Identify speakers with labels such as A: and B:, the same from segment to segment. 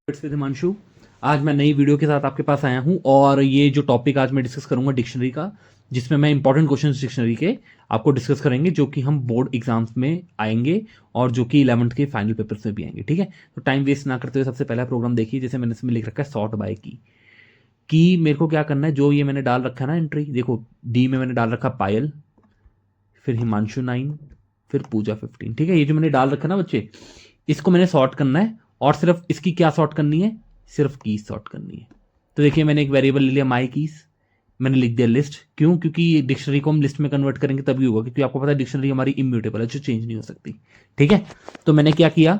A: With Himanshu. आज मैं नई वीडियो के साथ आपके पास आया हूं और ये जो टॉपिक आज मैं डिस्कस करूंगा डिक्शनरी का, जिसमें मैं इंपॉर्टेंट क्वेश्चंस डिक्शनरी के आपको डिस्कस करेंगे जो कि हम बोर्ड एग्जाम्स में आएंगे और जो कि 11th के फाइनल पेपर्स में भी आएंगे। ठीक है, तो टाइम वेस्ट ना करते हुए सबसे पहला प्रोग्राम देखिए। जैसे मैंने इसमें लिख रखा है सॉर्ट बाय की मेरे को क्या करना है, जो ये मैंने डाल रखा है ना एंट्री, देखो डी में मैंने डाल रखा पायल, फिर हिमांशु 9, फिर पूजा 15। ठीक है, ये जो मैंने डाल रखा है ना बच्चे, इसको मैंने सॉर्ट करना है और सिर्फ इसकी क्या सॉर्ट करनी है, सिर्फ कीज सॉर्ट करनी है। तो देखिए मैंने एक वेरिएबल ले लिया माई कीज, मैंने लिख दिया लिस्ट। क्यों? क्योंकि डिक्शनरी को हम लिस्ट में कन्वर्ट करेंगे तभी होगा, क्योंकि आपको पता है डिक्शनरी हमारी इम्यूटेबल है, जो चेंज नहीं हो सकती। ठीक है, तो मैंने क्या किया,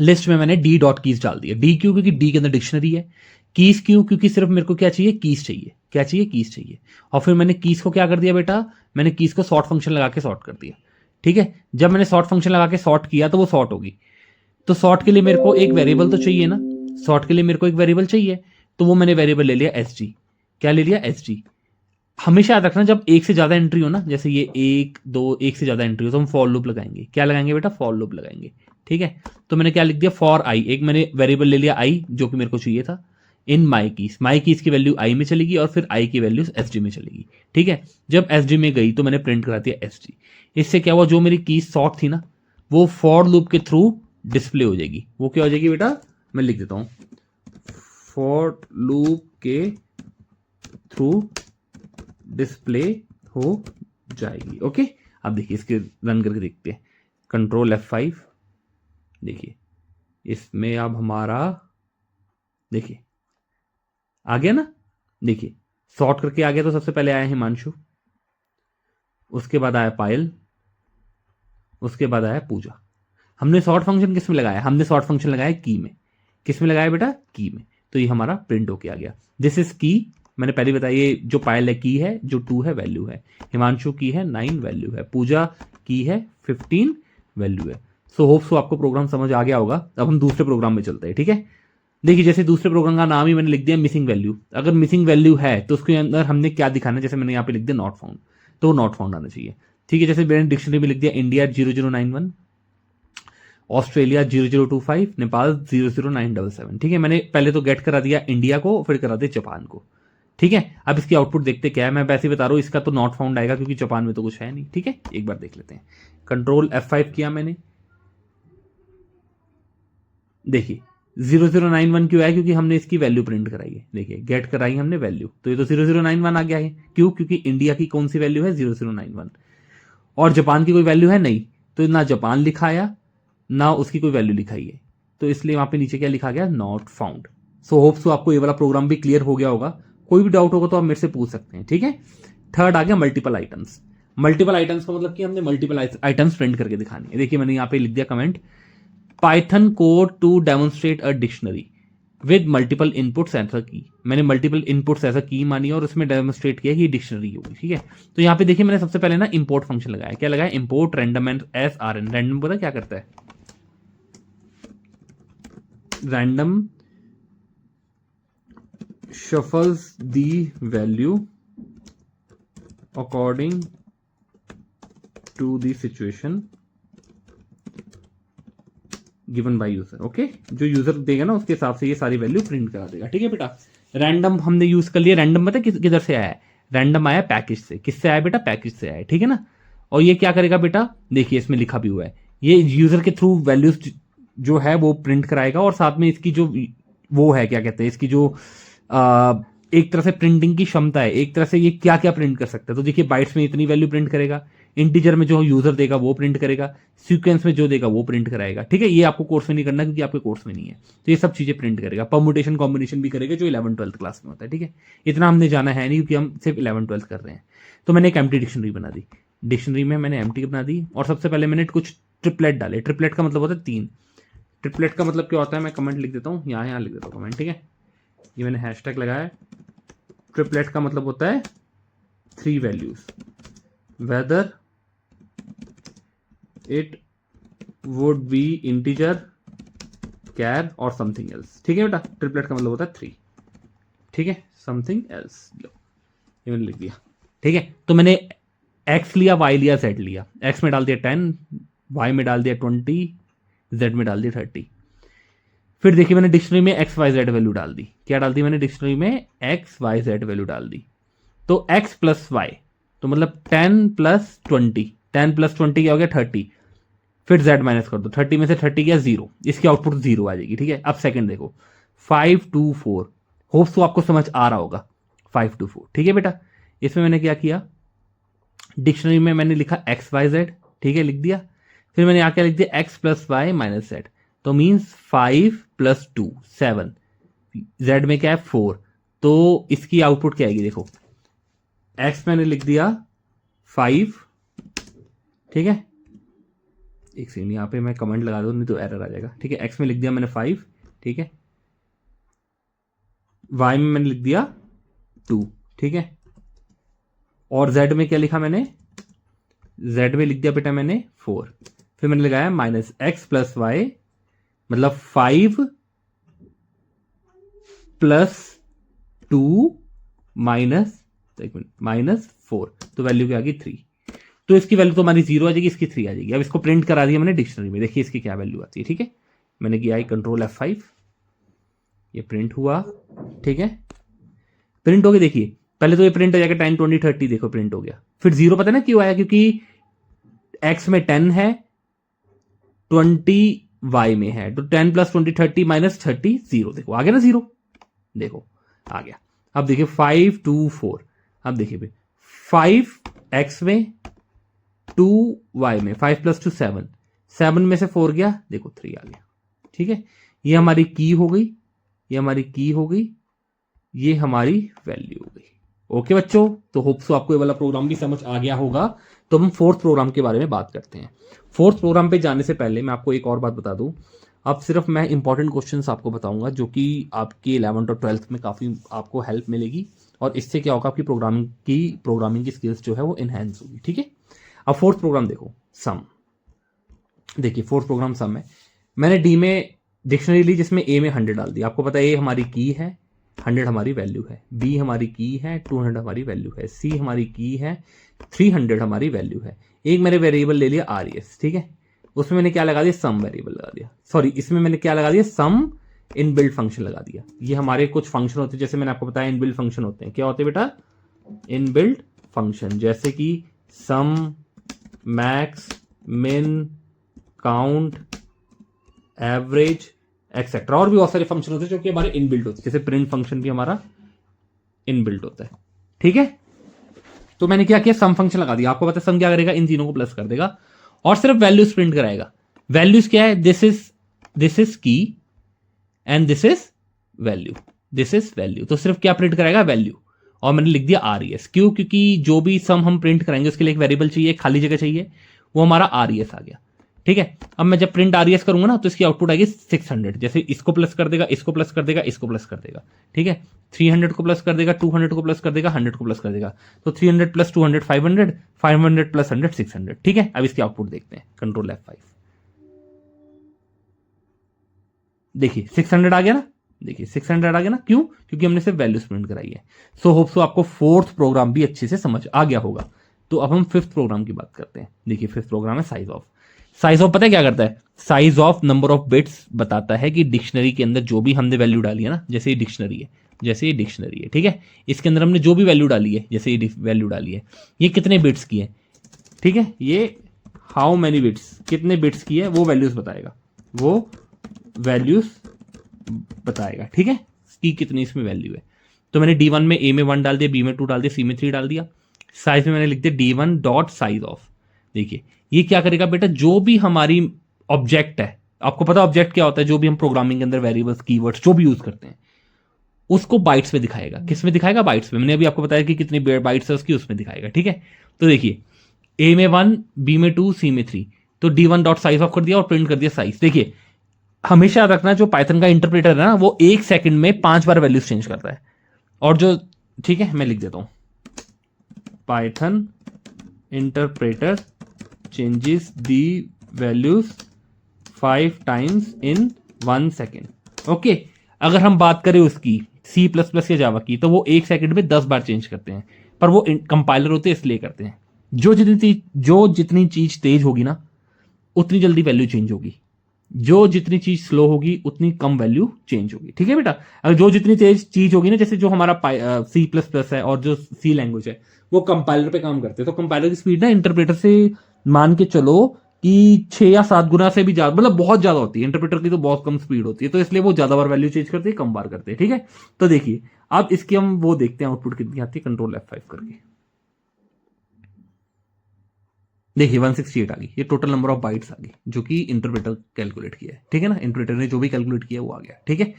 A: लिस्ट में मैंने डी डॉट कीज डाल दिया। डी क्यों? क्योंकि डी के अंदर डिक्शनरी है। कीज क्यों? क्योंकि सिर्फ मेरे को क्या चाहिए, कीज चाहिए। क्या चाहिए? कीज चाहिए। और फिर मैंने कीज को क्या कर दिया बेटा, मैंने कीज को सॉर्ट फंक्शन लगा के सॉर्ट कर दिया। ठीक है, जब मैंने सॉर्ट फंक्शन लगा के सॉर्ट किया तो वो सॉर्ट होगी। तो सॉर्ट के लिए मेरे को एक वेरिएबल तो चाहिए ना, सॉर्ट के लिए मेरे को एक वेरिएबल चाहिए, तो वो मैंने वेरिएबल ले लिया एस जी। क्या ले लिया? S G. हमेशा याद रखना, जब एक से ज्यादा एंट्री हो ना, जैसे ये एक दो, एक से ज्यादा एंट्री हो तो हम फॉर लूप लगाएंगे। क्या लगाएंगे बेटा? फॉर लूप लगाएंगे। ठीक है, तो मैंने क्या लिख दिया, फॉर आई, एक मैंने वेरिएबल ले लिया आई जो कि मेरे को चाहिए था, इन माई कीज की वैल्यू आई में चलेगी और फिर आई की वैल्यू एस जी में चलेगी। ठीक है, जब एस जी में गई तो मैंने प्रिंट करा दिया एस जी। इससे क्या हुआ, जो मेरी कीज सॉर्ट थी ना, वो फॉर लूप के थ्रू डिस्प्ले हो जाएगी। वो क्या हो जाएगी बेटा, मैं लिख देता हूं, फॉर लूप के थ्रू डिस्प्ले हो जाएगी। ओके, अब देखिए इसके रन करके देखते हैं। कंट्रोल F5, देखिए इसमें अब हमारा, देखिए आ गया ना। देखिए सॉर्ट करके आ गया, तो सबसे पहले आया हिमांशु, उसके बाद आया पायल, उसके बाद आया पूजा। हमने सॉर्ट फंक्शन किस में लगाया, हमने सॉर्ट फंक्शन लगाया की में। किस में लगाया बेटा? की में। तो ये हमारा प्रिंट होके आ गया, दिस इज की। मैंने पहले बताया, ये जो पायल है की है, जो 2 है वैल्यू है, हिमांशु की है 9 वैल्यू है, पूजा की है 15 वैल्यू है। सो होप सो आपको प्रोग्राम समझ आ गया होगा। अब हम दूसरे प्रोग्राम में चलते हैं। ठीक है, देखिए जैसे दूसरे प्रोग्राम का नाम ही मैंने लिख दिया मिसिंग वैल्यू। अगर मिसिंग वैल्यू है तो उसके अंदर हमने क्या दिखाना है, जैसे मैंने यहाँ पे लिख दिया नॉट फाउंड, तो नॉट फाउंड आना चाहिए। ठीक है, जैसे मैंने डिक्शनरी में लिख दिया इंडिया 0091, ऑस्ट्रेलिया 0025, नेपाल 00977। ठीक है, मैंने पहले तो गेट करा दिया इंडिया को, फिर करा दिया जापान को। ठीक है, अब इसकी आउटपुट देखते क्या है। मैं वैसे ही बता रहा हूं, इसका तो नॉट फाउंड आएगा क्योंकि जापान में तो कुछ है नहीं। ठीक है, एक बार देख लेते हैं। कंट्रोल F5 किया मैंने, देखिए 0091 क्यों आया, क्योंकि हमने इसकी वैल्यू प्रिंट कराई है। देखिए गेट कराई हमने वैल्यू, तो ये तो 0091 आ गया है। क्यों? क्योंकि इंडिया की कौन सी वैल्यू है, 0091, और जापान की कोई वैल्यू है नहीं, तो ना जापान लिखाया ना उसकी कोई वैल्यू लिखाई है, तो इसलिए वहां पे नीचे क्या लिखा गया, not found. So hope so आपको ये वाला प्रोग्राम भी क्लियर हो गया होगा। कोई भी डाउट होगा तो आप मेरे से पूछ सकते हैं। ठीक है, थर्ड आ गया मल्टीपल आइटम्स। मल्टीपल आइटम्स का मतलब कि हमने मल्टीपल आइटम्स प्रिंट करके दिखानी है। देखिए मैंने यहाँ पे लिख दिया comment, Python code to demonstrate a dictionary with multiple inputs ऐसा की। मैंने मल्टीपल इनपुट्स ऐसा की मानी और उसमें डेमोन्स्ट्रेट किया कि ये डिक्शनरी होगी। ठीक है, तो यहाँ पे देखिए मैंने सबसे पहले ना इंपोर्ट फंक्शन लगाया। क्या लगाया? Import random and S R N. Random पता क्या करता है, random shuffles the value according to the situation given by user. Okay, जो यूजर देगा ना उसके हिसाब से ये सारी वैल्यू प्रिंट करा देगा। ठीक है बेटा, रैंडम हमने यूज कर लिया। रैंडम पता है किधर से आया है? रैंडम आया पैकेज से। किससे आया बेटा? पैकेज से आया। ठीक है ना, और ये क्या करेगा बेटा, देखिए इसमें लिखा भी हुआ है, ये यूजर के थ्रू वैल्यूज जो है वो प्रिंट कराएगा, और साथ में इसकी जो वो है, क्या कहते हैं, इसकी जो एक तरह से प्रिंटिंग की क्षमता है, एक तरह से ये क्या क्या प्रिंट कर सकता है। तो देखिए बाइट्स में इतनी वैल्यू प्रिंट करेगा, इंटीजर में जो यूजर देगा वो प्रिंट करेगा, सीक्वेंस में जो देगा वो प्रिंट कराएगा। ठीक है, ये आपको कोर्स में नहीं करना क्योंकि आपके कोर्स में नहीं है, तो ये सब चीजें प्रिंट करेगा। परमुटेशन कॉम्बिनेशन भी करेगा, जो 11th-12th क्लास में होता है। ठीक है, इतना हमने जाना है नहीं क्योंकि हम सिर्फ 11th-12th कर रहे हैं। तो मैंने एक एम्प्टी डिक्शनरी बना दी, डिक्शनरी में मैंने एम्प्टी बना दी, और सबसे पहले मैंने कुछ ट्रिपलेट डाले। ट्रिपलेट का मतलब होता है 3। ट्रिपलेट का मतलब क्या होता है, मैं कमेंट लिख देता हूँ, यहाँ लिख देता हूँ कमेंट। ठीक है, ये मैंने हैशटैग लगाया। ट्रिपलेट का मतलब होता है 3 values, whether it would be integer, char और समथिंग एल्स। ठीक है बेटा, ट्रिपलेट का मतलब होता है 3। ठीक है, समथिंग एल्स, ये मैंने लिख दिया। ठीक है, तो मैंने एक्स लिया, वाई लिया, जेड लिया। एक्स में डाल दिया 10, वाई में डाल दिया 20, जेड में डाल दिया 30। फिर देखिए मैंने डिक्शनरी में एक्स वाई जेड वैल्यू डाल दी। क्या डाल दी मैंने डिक्शनरी में? एक्स वाई जेड वैल्यू डाल दी। तो एक्स प्लस वाई, तो मतलब 10 प्लस 20, 10 प्लस 20 क्या हो गया? 30। फिर जेड माइनस कर दो, 30 में से 30 गया 0, इसकी आउटपुट 0 आ जाएगी। ठीक है, अब सेकंड देखो 5 2 4, होप्स तो आपको समझ आ रहा होगा। 5 2 4, ठीक है बेटा। इसमें मैंने क्या किया, डिक्शनरी में मैंने लिखा एक्स वाई जेड, ठीक है, लिख दिया। फिर मैंने आके लिख दिया X plus Y minus Z, तो मीन्स 5 प्लस 2 7, जेड में क्या है 4, तो इसकी आउटपुट क्या आएगी? देखो एक्स मैंने लिख दिया 5, ठीक है, एक सेकंड यहाँ पे मैं कमेंट लगा दूं नहीं तो एरर आ जाएगा। ठीक है, एक्स में लिख दिया मैंने 5, ठीक है, वाई में मैंने लिख दिया 2, ठीक है, और जेड में क्या लिखा मैंने? जेड में लिख दिया बेटा मैंने 4। फिर मैंने लगाया माइनस एक्स प्लस वाई, मतलब 5 प्लस 2 माइनस, एक मिनट, माइनस 4, तो वैल्यू क्या आ गई 3। तो इसकी वैल्यू तो हमारी 0 आ जाएगी, इसकी 3 आ जाएगी। अब इसको प्रिंट करा दिया मैंने डिक्शनरी में, देखिए इसकी क्या वैल्यू आती है। ठीक है, मैंने किया कंट्रोल F5, ये प्रिंट हुआ। ठीक है, प्रिंट हो गया। देखिए पहले तो ये प्रिंट हो जाएगा 10 20 30, देखो प्रिंट हो गया। फिर 0 पता ना क्यों आया? क्योंकि एक्स में 10 है, 20 वाई में है, तो 10 प्लस 20 30 माइनस 30 0, देखो आ गया ना 0, देखो आ गया। अब देखिए 5 2 4, अब देखिए 5 एक्स में, 2 वाई में, 5 प्लस 2 7, 7 में से 4 गया, देखो 3 आ गया। ठीक है, ये हमारी की हो गई, ये हमारी की हो गई, ये हमारी वैल्यू हो गई। ओके बच्चों, तो होप सो आपको ये वाला प्रोग्राम भी समझ आ गया होगा। तो हम फोर्थ प्रोग्राम के बारे में बात करते हैं। फोर्थ प्रोग्राम पे जाने से पहले मैं आपको एक और बात बता दूं। अब सिर्फ मैं इंपॉर्टेंट क्वेश्चंस आपको बताऊंगा जो कि आपकी 11th और 12th में काफ़ी आपको हेल्प मिलेगी, और इससे क्या होगा, आपकी प्रोग्रामिंग की स्किल्स जो है वो इनहेंस होगी। ठीक है, अब फोर्थ प्रोग्राम देखो, सम। देखिए फोर्थ प्रोग्राम सम है। मैंने डी में डिक्शनरी ली जिसमें ए में 100 डाल दिया। आपको पता है ए हमारी की है, 100 हमारी वैल्यू है, बी हमारी की है, 200 हमारी वैल्यू है, सी हमारी की है, 300 हमारी वैल्यू है। एक मैंने वेरिएबल ले लिया RES, ठीक है, उसमें मैंने क्या लगा दिया, सम वेरिएबल लगा दिया। सॉरी, इसमें मैंने क्या लगा दिया, सम इनबिल्ट फंक्शन लगा दिया। ये हमारे कुछ फंक्शन होते हैं, जैसे मैंने आपको बताया इनबिल्ट फंक्शन होते हैं। क्या होते हैं बेटा? इनबिल्ट फंक्शन, जैसे कि सम, मैक्स, मिन, काउंट, एवरेज, एक्सेट्रा। और भी बहुत सारे फंक्शन होते हैं जो कि हमारे इनबिल्ट होते हैं, जैसे प्रिंट फंक्शन भी हमारा इनबिल्ट होता है। ठीक है, तो मैंने क्या किया, सम फंक्शन लगा दिया। आपको पता है सम क्या करेगा, इन तीनों को प्लस कर देगा और सिर्फ वैल्यूज प्रिंट कराएगा। वैल्यूज क्या है? दिस इज की and this is value, this is value. तो सिर्फ क्या प्रिंट कराएगा? वैल्यू। और मैंने लिख दिया RES। क्यों? क्योंकि जो भी सम हम प्रिंट कराएंगे उसके लिए एक वेरिएबल चाहिए, खाली जगह चाहिए, वो हमारा RES आ गया। ठीक है, अब मैं जब प्रिंट RES करूंगा ना तो इसकी आउटपुट आएगी 600। जैसे इसको प्लस कर देगा, इसको प्लस कर देगा, इसको प्लस कर देगा। ठीक है, 300 को प्लस कर देगा, 200 को प्लस कर देगा, 100 को प्लस कर देगा। तो 300 प्लस 200 500, 500 प्लस 100 600। ठीक है, अब इसकी आउटपुट देखते हैं, कंट्रोल F5। देखिए 600 आ गया ना, देखिए 600 आ गया ना। क्यों? क्योंकि हमने सिर्फ वैल्यूज प्रिंट कराई है। सो होप सो आपको फोर्थ प्रोग्राम भी अच्छे से समझ आ गया होगा। तो अब हम फिफ्थ प्रोग्राम की बात करते हैं। देखिए फिफ्थ प्रोग्राम है साइज ऑफ। साइज ऑफ पता है क्या करता है? Size of number of bits बताता है कि डिक्शनरी के अंदर जो भी हमने वैल्यू डाली है ना, जैसे ये डिक्शनरी है, जैसे ये डिक्शनरी है, ठीक है, इसके अंदर हमने जो भी वैल्यू डाली है, जैसे ये वैल्यू डाली है, ये कितने बिट्स की है। ठीक है, ये हाउ मैनी बिट्स, कितने बिट्स की है, वो वैल्यूज बताएगा, वो वैल्यूज बताएगा। ठीक है, की कितनी इसमें वैल्यू है। तो मैंने D1 में A में 1 डाल दिया, B में 2 डाल दिया, C में 3 डाल दिया। साइज में मैंने लिख दिया D1 डॉट साइज ऑफ। देखिए ये क्या करेगा बेटा, जो भी हमारी ऑब्जेक्ट है, आपको पता ऑब्जेक्ट क्या होता है, जो भी हम प्रोग्रामिंग के अंदर वेरिएबल्स, कीवर्ड्स जो भी यूज करते हैं, उसको बाइट्स में दिखाएगा। किस में दिखाएगा? बाइट्स में। मैंने अभी आपको बताया कि कितनी बाइट्स है उसकी, उसमें दिखाएगा। ठीक है, तो देखिए A में 1, B में 2, C में 3, तो D1 डॉट साइज ऑफ कर दिया और प्रिंट कर दिया साइज। देखिए हमेशा याद रखना, जो पाइथन का इंटरप्रेटर है ना, वो 1 सेकंड में 5 बार वैल्यूज चेंज करता है। और जो, ठीक है मैं लिख देता हूं, Python interpreter changes the values 5 times in 1 second. Okay, अगर हम बात करें उसकी C++ या जावा की, तो वो 1 सेकंड में 10 बार चेंज करते हैं, पर वो कंपाइलर होते हैं इसलिए करते हैं। जो जितनी चीज तेज होगी ना, उतनी जल्दी वैल्यू चेंज होगी। जो जितनी चीज स्लो होगी उतनी कम वैल्यू चेंज होगी, ठीक है बेटा। अगर जो जितनी तेज चीज होगी ना, जैसे जो हमारा C++ है और जो सी लैंग्वेज है वो कंपाइलर पे काम करते हैं, तो कंपाइलर की स्पीड ना इंटरप्रेटर से मान के चलो कि 6 या 7 गुना से भी ज्यादा, मतलब बहुत ज्यादा होती है। इंटरप्रेटर की तो बहुत कम स्पीड होती है, तो इसलिए वो ज्यादा बार वैल्यू चेंज करते हैं, कम बार करते हैं, ठीक है। तो देखिए अब इसकी हम वो देखते हैं आउटपुट कितनी आती है, कंट्रोल F5 करके। देखिए 168 आ गई, ये टोटल नंबर ऑफ बाइट्स आ गई जो कि इंटरप्रेटर कैलकुलेट किया है, ठीक है ना। इंटरप्रेटर ने जो भी कैलकुलेट किया वो आ गया, ठीक है।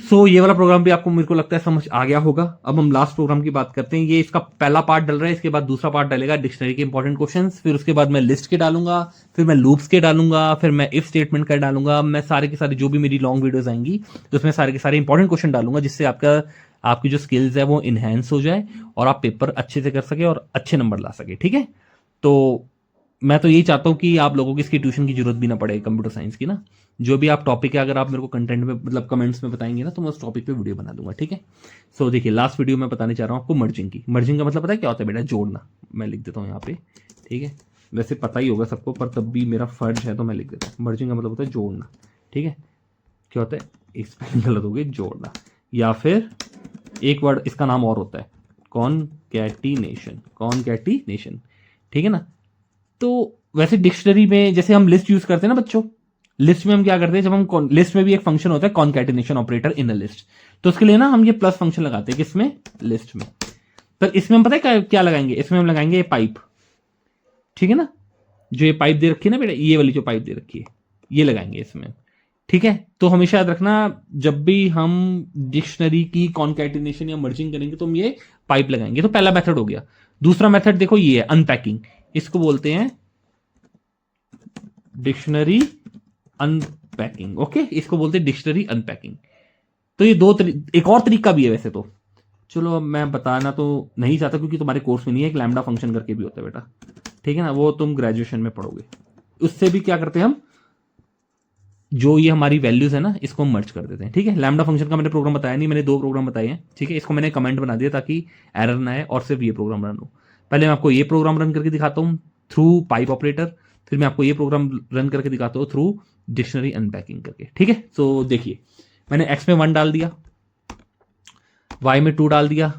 A: सो ये वाला प्रोग्राम भी आपको मेरे को लगता है समझ आ गया होगा। अब हम लास्ट प्रोग्राम की बात करते हैं। ये इसका पहला पार्ट डल रहा है, इसके बाद दूसरा पार्ट डलेगा डिक्शनरी के इंपॉर्टेंट क्वेश्चंस, फिर उसके बाद मैं लिस्ट के डालूंगा, फिर मैं लूप्स के डालूंगा, फिर मैं इफ स्टेटमेंट का डालूंगा। मैं सारे के सारे जो भी मेरी लॉन्ग वीडियोस आएंगी तो उसमें सारे के सारे इंपॉर्टेंट क्वेश्चन डालूंगा, जिससे आपकी जो स्किल्स है वो इनहेंस हो जाए और आप पेपर अच्छे से कर सके और अच्छे नंबर ला सके, ठीक है। तो मैं तो यही चाहता हूँ कि आप लोगों की इसकी ट्यूशन की जरूरत भी ना पड़े कंप्यूटर साइंस की ना। जो भी आप टॉपिक है अगर आप मेरे को कंटेंट में मतलब कमेंट्स में बताएंगे ना तो मैं उस टॉपिक पे वीडियो बना दूंगा, ठीक है। सो देखिए लास्ट वीडियो में बताने चाह रहा हूँ आपको मर्जिंग की। मर्जिंग का मतलब पता है क्या होता है बेटा? जोड़ना। मैं लिख देता हूँ यहाँ पे, ठीक है। वैसे पता ही होगा सबको, पर तब भी मेरा फर्ज है तो मैं लिख देता हूँ। मर्जिंग का मतलब होता है जोड़ना, ठीक है। क्या होता है? एक स्पेलिंग गलत हो गई, जोड़ना। या फिर एक वर्ड इसका नाम और होता है, कॉनकैटिनेशन। कॉनकैटिनेशन, ठीक है ना। तो वैसे डिक्शनरी में जैसे हम लिस्ट यूज करते हैं ना बच्चों, लिस्ट में हम क्या करते हैं, जब हम लिस्ट में भी एक फंक्शन होता है concatenation operator in a list, तो उसके लिए ना हम ये प्लस फंक्शन लगाते हैं किसमें? लिस्ट में। पर इसमें हम पता है क्या लगाएंगे? इसमें हम लगाएंगे ये पाइप, ठीक है ना। जो ये पाइप दे रखी है ना बेटा, ये वाली जो पाइप दे रखी है ये लगाएंगे इसमें, ठीक है। तो हमेशा याद रखना जब भी हम डिक्शनरी की कॉनकैटिनेशन या मर्जिंग करेंगे तो हम ये पाइप लगाएंगे। तो पहला मेथड हो गया। दूसरा मेथड देखो ये है अनपैकिंग। इसको बोलते हैं डिक्शनरी अनपैकिंग, ओके। इसको बोलते हैं डिक्शनरी अनपैकिंग। तो ये एक और तरीका भी है वैसे तो, चलो अब मैं बताना तो नहीं चाहता क्योंकि तुम्हारे कोर्स में नहीं है। एक लैम्डा फंक्शन करके भी होता है बेटा, ठीक है ना, वो तुम ग्रेजुएशन में पढ़ोगे। उससे भी क्या करते हैं हम, जो ये हमारी वैल्यूज है ना इसको मर्ज कर देते हैं, ठीक है। लैम्डा फंक्शन का मैंने प्रोग्राम बताया नहीं, मैंने 2 प्रोग्राम बताए हैं, ठीक है। इसको मैंने कमेंट बना दिया ताकि एरर ना आए और सिर्फ ये प्रोग्राम रन हो। पहले मैं आपको ये प्रोग्राम रन करके दिखाता हूँ थ्रू पाइप ऑपरेटर, फिर मैं आपको ये प्रोग्राम रन करके दिखाता हूँ थ्रू डिक्शनरी अनपैकिंग करके, ठीक है। तो देखिए मैंने एक्स में 1 डाल दिया, वाई में 2 डाल दिया,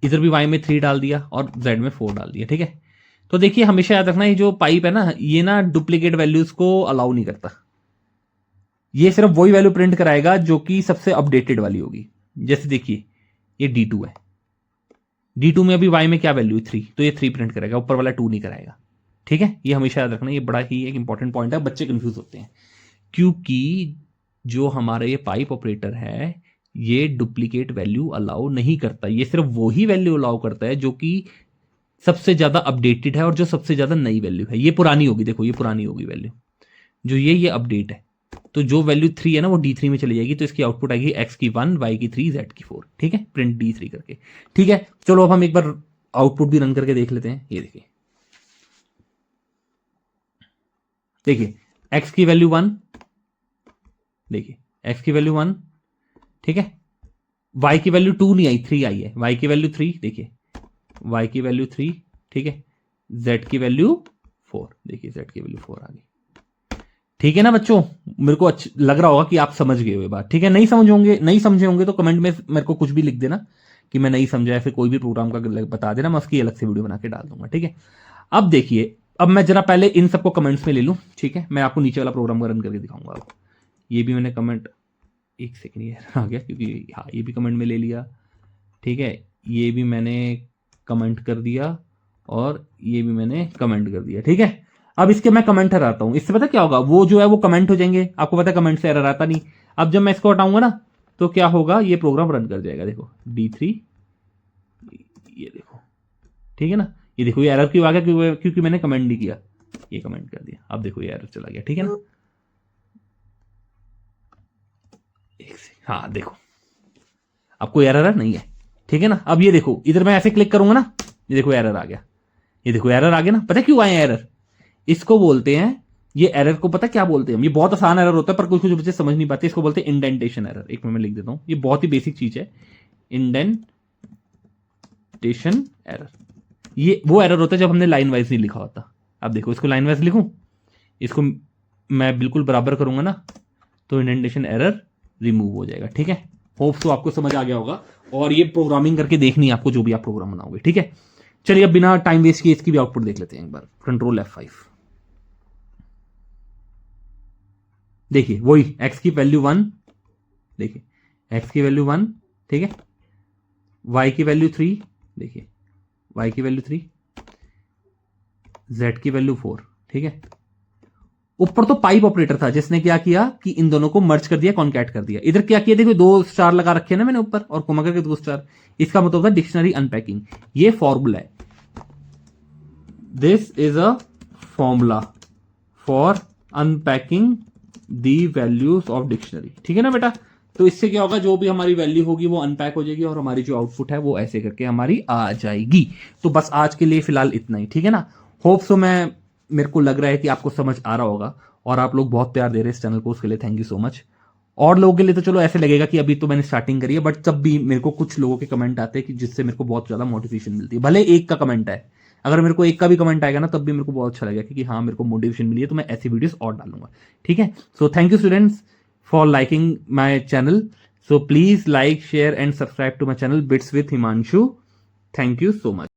A: इधर भी वाई में 3 डाल दिया और जेड में 4 डाल दिया, ठीक है। तो देखिए हमेशा याद रखना ये जो पाइप है ना ये ना डुप्लीकेट वैल्यूज को अलाउ नहीं करता। ये सिर्फ वही वैल्यू प्रिंट कराएगा जो कि सबसे अपडेटेड वाली होगी। जैसे देखिए ये D2 है, D2 में अभी y में क्या वैल्यू है 3, तो ये 3 प्रिंट करेगा, ऊपर वाला 2 नहीं कराएगा, ठीक है। ये हमेशा याद रखना, ये बड़ा ही एक इंपॉर्टेंट पॉइंट है, बच्चे कंफ्यूज होते हैं क्योंकि जो हमारा ये पाइप ऑपरेटर है ये डुप्लीकेट वैल्यू अलाउ नहीं करता। ये सिर्फ वही वैल्यू अलाउ करता है जो कि सबसे ज्यादा अपडेटेड है और जो सबसे ज्यादा नई वैल्यू है। ये पुरानी होगी, देखो ये पुरानी होगी वैल्यू, जो ये अपडेट है। तो जो वैल्यू 3 है ना वो D3 में चली जाएगी, तो इसकी आउटपुट आएगी x की 1, y की 3, z की 4, ठीक है। प्रिंट D3 करके, ठीक है। चलो अब हम एक बार आउटपुट भी रन करके देख लेते हैं। ये देखिए, देखिए x की वैल्यू 1, देखिए x की वैल्यू 1, ठीक है। y की वैल्यू 2 नहीं आई, 3 आई है। y की वैल्यू 3, देखिए y की वैल्यू 3, ठीक है। z की वैल्यू 4, देखिए z की वैल्यू 4 आ गई, ठीक है ना बच्चों। मेरे को लग रहा होगा कि आप समझ गए हुए बात, ठीक है। नहीं समझे होंगे तो कमेंट में मेरे को कुछ भी लिख देना कि मैं नहीं समझा, या फिर कोई भी प्रोग्राम का बता देना, मैं उसकी अलग से वीडियो बना के डाल दूंगा, ठीक है। अब देखिए, अब मैं जरा पहले इन सबको कमेंट्स में ले लूं, ठीक है। मैं आपको नीचे वाला प्रोग्राम रन करके दिखाऊंगा आपको। ये भी मैंने कमेंट, एक सेकेंड ये आ गया क्योंकि हाँ ये भी कमेंट में ले लिया, ठीक है। ये भी मैंने कमेंट कर दिया और ये भी मैंने कमेंट कर दिया, ठीक है। अब इसके मैं कमेंट हटाता हूं, इससे पता क्या होगा, वो जो है वो कमेंट हो जाएंगे। आपको पता है कमेंट से एरर आता नहीं। अब जब मैं इसको हटाऊंगा ना तो क्या होगा, ये प्रोग्राम रन कर जाएगा। देखो D3, ये देखो, ठीक है ना। ये देखो ये एरर क्यों आ गया, क्योंकि मैंने कमेंट नहीं किया, ये कमेंट कर दिया। अब देखो ये एरर चला गया, ठीक है ना। हाँ देखो अब कोई एरर नहीं है, ठीक है ना। अब ये देखो इधर मैं ऐसे क्लिक करूंगा ना, ये देखो एरर आ गया, ये देखो एरर आ गया ना। पता है क्यों आए एरर? इसको बोलते हैं, ये एरर को पता क्या बोलते हैं हम? ये बहुत आसान एरर होता है पर कुछ कुछ बच्चे समझ नहीं पाते। इसको बोलते हैं इंडेंटेशन एरर। एक मिनट में लिख देता हूं, ये बहुत ही बेसिक चीज है, इंडेंटेशन एरर। ये वो एरर होता है जब हमने लाइन वाइज नहीं लिखा होता। अब देखो इसको लाइन वाइज लिखूं, इसको मैं बिल्कुल बराबर करूंगा ना तो इंडेंटेशन एरर रिमूव हो जाएगा। ठीक है, होप तो आपको समझ आ गया होगा। और ये प्रोग्रामिंग करके देखनी है आपको जो भी आप प्रोग्राम बनाओगे। ठीक है, चलिए अब बिना टाइम वेस्ट किए इसकी भी आउटपुट देख लेते हैं एक बार। Control F5। देखिए वही x की वैल्यू 1, देखिए x की वैल्यू 1, ठीक है, y की वैल्यू 3, देखिए y की वैल्यू 3, z की वैल्यू 4। ठीक है, ऊपर तो पाइप ऑपरेटर था जिसने क्या किया कि इन दोनों को मर्ज कर दिया, कॉन्कैट कर दिया। इधर क्या किया, देखो 2 स्टार लगा रखे हैं ना मैंने ऊपर और कोमा करके 2 स्टार। इसका मतलब था डिक्शनरी अनपैकिंग। ये फॉर्मूला है, this is a formula for unpacking the values of dictionary. ठीक है ना बेटा, तो इससे क्या होगा, जो भी हमारी वैल्यू होगी वो अनपैक हो जाएगी और हमारी जो आउटपुट है वो ऐसे करके हमारी आ जाएगी। तो बस आज के लिए फिलहाल इतना ही। ठीक है ना, होप सो मेरे को लग रहा है कि आपको समझ आ रहा होगा और आप लोग बहुत प्यार दे रहे हैं इस चैनल को, उसके लिए थैंक यू सो मच। और लोगों के लिए तो चलो ऐसे लगेगा कि अभी तो मैंने स्टार्टिंग करी है, बट तब भी मेरे को कुछ लोगों के कमेंट आते हैं कि जिससे मेरे को बहुत ज्यादा मोटिवेशन मिलती है। भले एक का कमेंट है, अगर मेरे को एक का भी कमेंट आएगा ना तब भी मेरे को बहुत अच्छा लगेगा कि हाँ मेरे को मोटिवेशन मिली है, तो मैं ऐसी वीडियोस और डालूंगा। ठीक है, so thank you students for liking my channel. So please like, share and subscribe to my channel bits with Himanshu. Thank you so much.